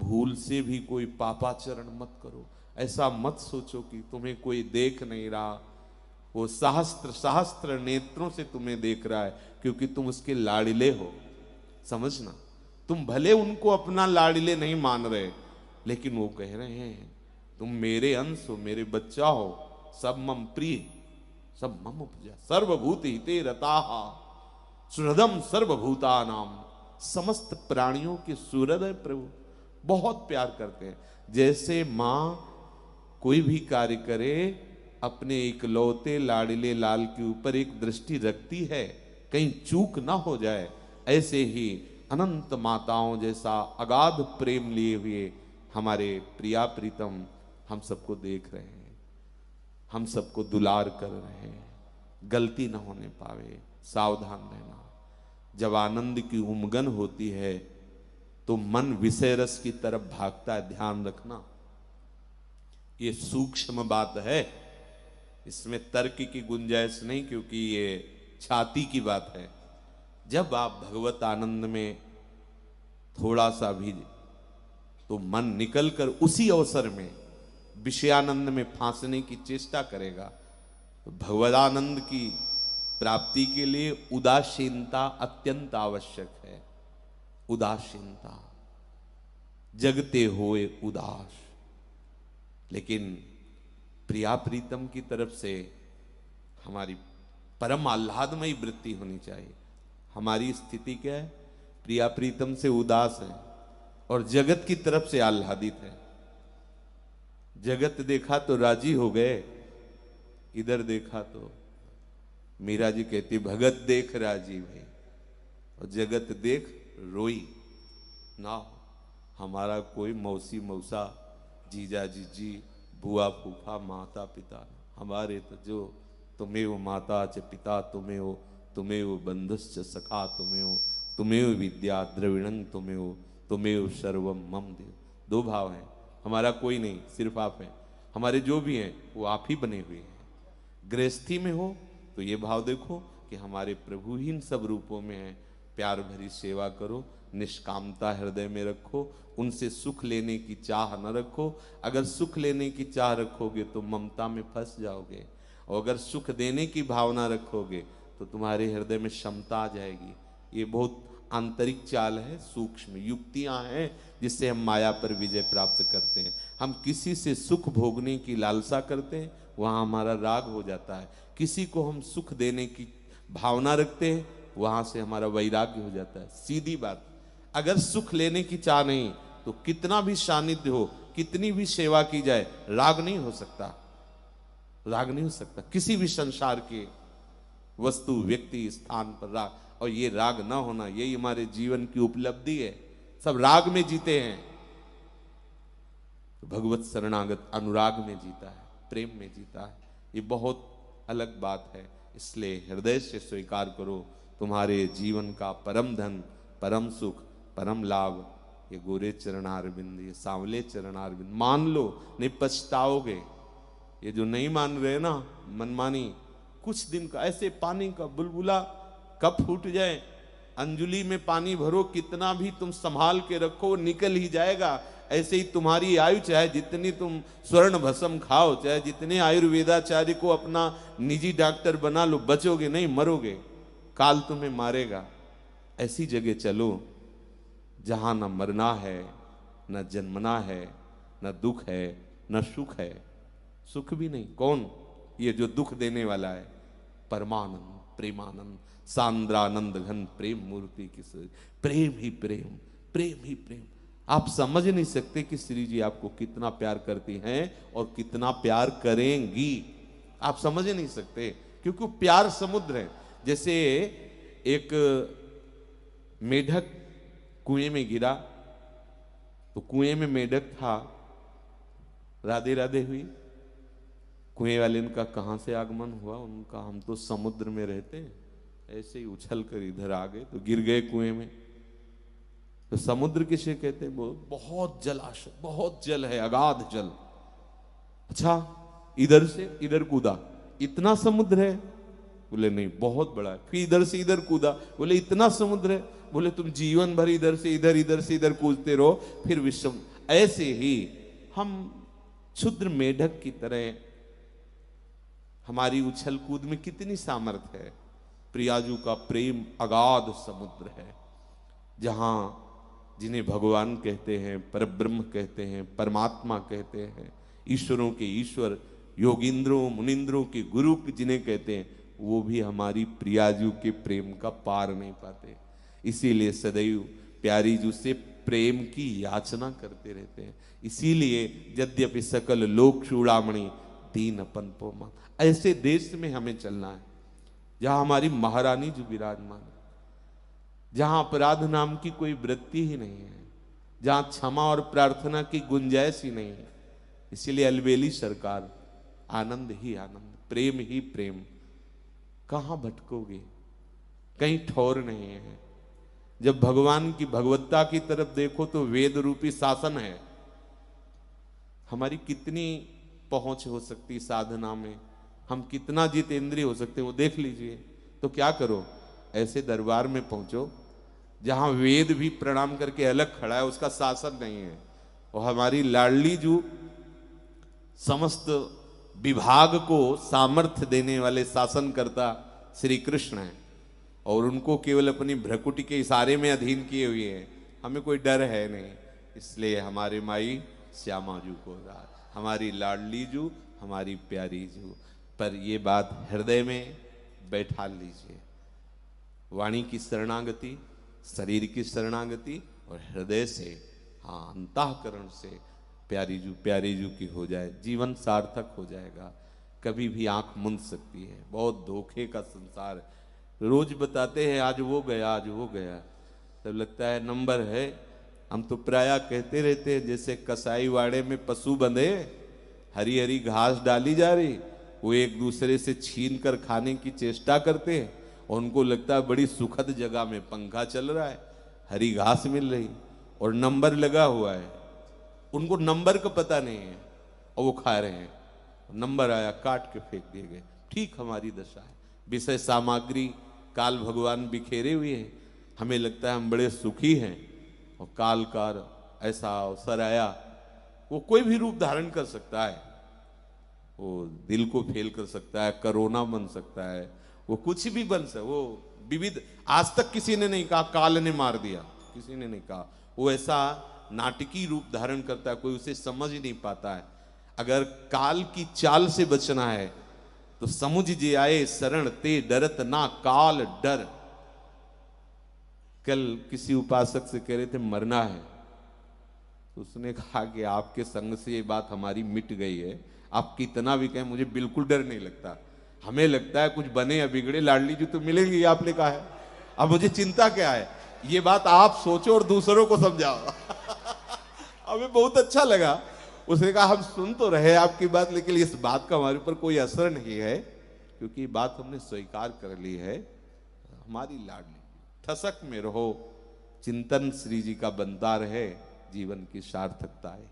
भूल से भी कोई पापाचरण मत करो। ऐसा मत सोचो कि तुम्हें कोई देख नहीं रहा, वो सहस्त्र सहस्त्र नेत्रों से तुम्हें देख रहा है, क्योंकि तुम उसके लाड़िले हो। समझना, तुम भले उनको अपना लाड़िले नहीं मान रहे, लेकिन वो कह रहे हैं तुम मेरे अंश हो, मेरे बच्चा हो, सब मम प्रिय, सब मम उपजा, सर्वभूत हिते रताहा, सुहृदम सर्वभूतानाम। समस्त प्राणियों के सुहृद है प्रभु, बहुत प्यार करते हैं। जैसे मां कोई भी कार्य करे अपने इकलौते लाडले लाल के ऊपर एक दृष्टि रखती है, कहीं चूक ना हो जाए, ऐसे ही अनंत माताओं जैसा अगाध प्रेम लिए हुए हमारे प्रिया प्रीतम हम सबको देख रहे हैं, हम सबको दुलार कर रहे हैं। गलती ना होने पावे, सावधान रहना। जब आनंद की उमगन होती है तो मन विषय रस की तरफ भागता है, ध्यान रखना। ये सूक्ष्म बात है, इसमें तर्क की गुंजाइश नहीं, क्योंकि ये छाती की बात है। जब आप भगवत आनंद में थोड़ा सा भी तो मन निकलकर उसी अवसर में विषयानंद में फांसने की चेष्टा करेगा, तो भगवदानंद की प्राप्ति के लिए उदासीनता अत्यंत आवश्यक है। उदासीनता, जगते हुए उदास। लेकिन प्रिया प्रीतम की तरफ से हमारी परम आह्लादमयी वृत्ति होनी चाहिए। हमारी स्थिति क्या है? प्रिया प्रीतम से उदास है और जगत की तरफ से आह्लादित है। जगत देखा तो राजी हो गए, इधर देखा तो मीरा जी कहती भगत देख राजी भाई, और जगत देख रोई ना। हमारा कोई मौसी मौसा, जीजा जीजी, बुआ फूफा, माता पिता, हमारे तो जो तुमेव माता च पिता तुमेव, तुमेव बंधुश्च सखा तुमेव, तुमेव विद्या द्रविणं तुमेव, तुमेव सर्वम मम देव। दो भाव हैं, हमारा कोई नहीं, सिर्फ आप हैं। हमारे जो भी हैं वो आप ही बने हुए हैं। गृहस्थी में हो तो ये भाव देखो कि हमारे प्रभु ही इन सब रूपों में हैं। प्यार भरी सेवा करो, निष्कामता हृदय में रखो, उनसे सुख लेने की चाह न रखो। अगर सुख लेने की चाह रखोगे तो ममता में फंस जाओगे, और अगर सुख देने की भावना रखोगे तो तुम्हारे हृदय में क्षमता आ जाएगी। ये बहुत आंतरिक चाल है, सूक्ष्म युक्तियां हैं जिससे हम माया पर विजय प्राप्त करते हैं। हम किसी से सुख भोगने की लालसा करते हैं, वहां हमारा राग हो जाता है। किसी को हम सुख देने की भावना रखते हैं, वहां से हमारा वैराग्य हो जाता है। सीधी बात। अगर सुख लेने की चाह नहीं तो कितना भी सानिध्य हो, कितनी भी सेवा की जाए, राग नहीं हो सकता। राग नहीं हो सकता किसी भी संसार के वस्तु, व्यक्ति, स्थान पर राग। और ये राग ना होना, यही हमारे जीवन की उपलब्धि है। सब राग में जीते हैं, तो भगवत शरणागत अनुराग में जीता है, प्रेम में जीता है। ये बहुत अलग बात है। इसलिए हृदय से स्वीकार करो, तुम्हारे जीवन का परम धन, परम सुख, परम लाभ ये गोरे चरणारविंद, ये सांवले चरणारविंद। मान लो, नहीं पछताओगे। ये जो नहीं मान रहे ना मनमानी, कुछ दिन का ऐसे पानी का बुलबुला कब फूट जाए, अंजुली में पानी भरो, कितना भी तुम संभाल के रखो निकल ही जाएगा। ऐसे ही तुम्हारी आयु, चाहे जितनी तुम स्वर्ण भस्म खाओ, चाहे जितने आयुर्वेदाचार्य को अपना निजी डॉक्टर बना लो, बचोगे नहीं, मरोगे। काल तुम्हें मारेगा। ऐसी जगह चलो जहां न मरना है, न जन्मना है, न दुख है, न सुख है। सुख भी नहीं, कौन? ये जो दुख देने वाला है, परमानंद, प्रेमानंद, सांद्रानंद घन प्रेम मूर्ति की प्रेम ही प्रेम, प्रेम ही प्रेम। आप समझ नहीं सकते कि श्री जी आपको कितना प्यार करती हैं और कितना प्यार करेंगी। आप समझ नहीं सकते, क्योंकि प्यार समुद्र है। जैसे एक मेढक कुएं में गिरा, तो कुएं में मेढक था, राधे राधे हुई। कुएं वाले ने कहा कहां से आगमन हुआ? उनका हम तो समुद्र में रहते हैं। ऐसे ही उछल कर इधर आ गए, तो गिर गए कुएं में। तो समुद्र किसे कहते हैं? बहुत जलाशय, बहुत जल है, अगाध जल। अच्छा, इधर से इधर कूदा, इतना समुद्र है। बोले नहीं बहुत बड़ा है। फिर इधर से इधर कूदा, बोले इतना समुद्र है? बोले तुम जीवन भर इधर से इधर, इधर से इधर कूदते रहो, फिर विश्व। ऐसे ही हम क्षुद्र मेढक की तरह, हमारी उछल कूद में कितनी सामर्थ्य है। प्रियाजू का प्रेम अगाध समुद्र है, जहां जिन्हें भगवान कहते हैं, परब्रह्म कहते हैं, परमात्मा कहते हैं, ईश्वरों के ईश्वर, योगींद्रों मुनिंद्रों के गुरु जिन्हें कहते हैं, वो भी हमारी प्रियाजू के प्रेम का पार नहीं पाते। इसीलिए सदैव प्यारी जू से प्रेम की याचना करते रहते हैं। इसीलिए यद्यपि सकल लोक चूड़ामणि दीन अपन पोमा, ऐसे देश में हमें चलना है जहां हमारी महारानी जो विराजमान है, जहां अपराध नाम की कोई वृत्ति ही नहीं है, जहां क्षमा और प्रार्थना की गुंजाइश ही नहीं है। इसीलिए अलबेली सरकार, आनंद ही आनंद, प्रेम ही प्रेम। कहां भटकोगे, कहीं ठौर नहीं है। जब भगवान की भगवत्ता की तरफ देखो तो वेद रूपी शासन है। हमारी कितनी पहुंच हो सकती साधना में, हम कितना जितेंद्रिय हो सकते हैं, वो देख लीजिए। तो क्या करो, ऐसे दरबार में पहुंचो जहां वेद भी प्रणाम करके अलग खड़ा है, उसका शासन नहीं है। और हमारी लाडली जो समस्त विभाग को सामर्थ्य देने वाले शासनकर्ता श्री कृष्ण हैं, और उनको केवल अपनी भ्रकुटी के इशारे में अधीन किए हुए हैं। हमें कोई डर है नहीं। इसलिए हमारे माई श्यामा जू को राज, हमारी लाडली जू, हमारी प्यारी जू। पर ये बात हृदय में बैठा लीजिए। वाणी की शरणागति, शरीर की शरणागति, और हृदय से, हाँ अंतःकरण से प्यारी जू की हो जाए, जीवन सार्थक हो जाएगा। कभी भी आंख मूंद सकती है। बहुत धोखे का संसार है। रोज बताते हैं आज वो गया, आज वो गया, तब लगता है नंबर है। हम तो प्रायः कहते रहते हैं जैसे कसाई वाड़े में पशु बंधे, हरी हरी घास डाली जा रही, वो एक दूसरे से छीन कर खाने की चेष्टा करते हैं, और उनको लगता है बड़ी सुखद जगह में पंखा चल रहा है, हरी घास मिल रही, और नंबर लगा हुआ है। उनको नंबर का पता नहीं है, और वो खा रहे हैं। नंबर आया, काट के फेंक दिए गए। ठीक हमारी दशा है। विषय सामग्री काल भगवान बिखेरे हुए हैं, हमें लगता है हम बड़े सुखी हैं, और काल का ऐसा अवसर आया, वो कोई भी रूप धारण कर सकता है। वो दिल को फेल कर सकता है, कोरोना बन सकता है, वो कुछ भी बन सकता है। वो विविध, आज तक किसी ने नहीं कहा काल ने मार दिया, किसी ने नहीं कहा। वो ऐसा नाटकीय रूप धारण करता है, कोई उसे समझ ही नहीं पाता है। अगर काल की चाल से बचना है तो समुझ जे आए शरण ते डरत ना काल डर। कल किसी उपासक से कह रहे थे मरना है, तो उसने कहा कि आपके संग से ये बात हमारी मिट गई है। आप कितना भी कहें, मुझे बिल्कुल डर नहीं लगता। हमें लगता है कुछ बने या बिगड़े, लाडली जी तो मिलेंगी, आपने कहा है, अब मुझे चिंता क्या है। ये बात आप सोचो और दूसरों को समझाओ। हमें बहुत अच्छा लगा। उसने कहा हम सुन तो रहे आपकी बात, लेकिन इस बात का हमारे ऊपर कोई असर नहीं है, क्योंकि बात हमने स्वीकार कर ली है। हमारी लाडली, ठसक में रहो, चिंतन श्री जी का बनता रहे, जीवन की सार्थकता है।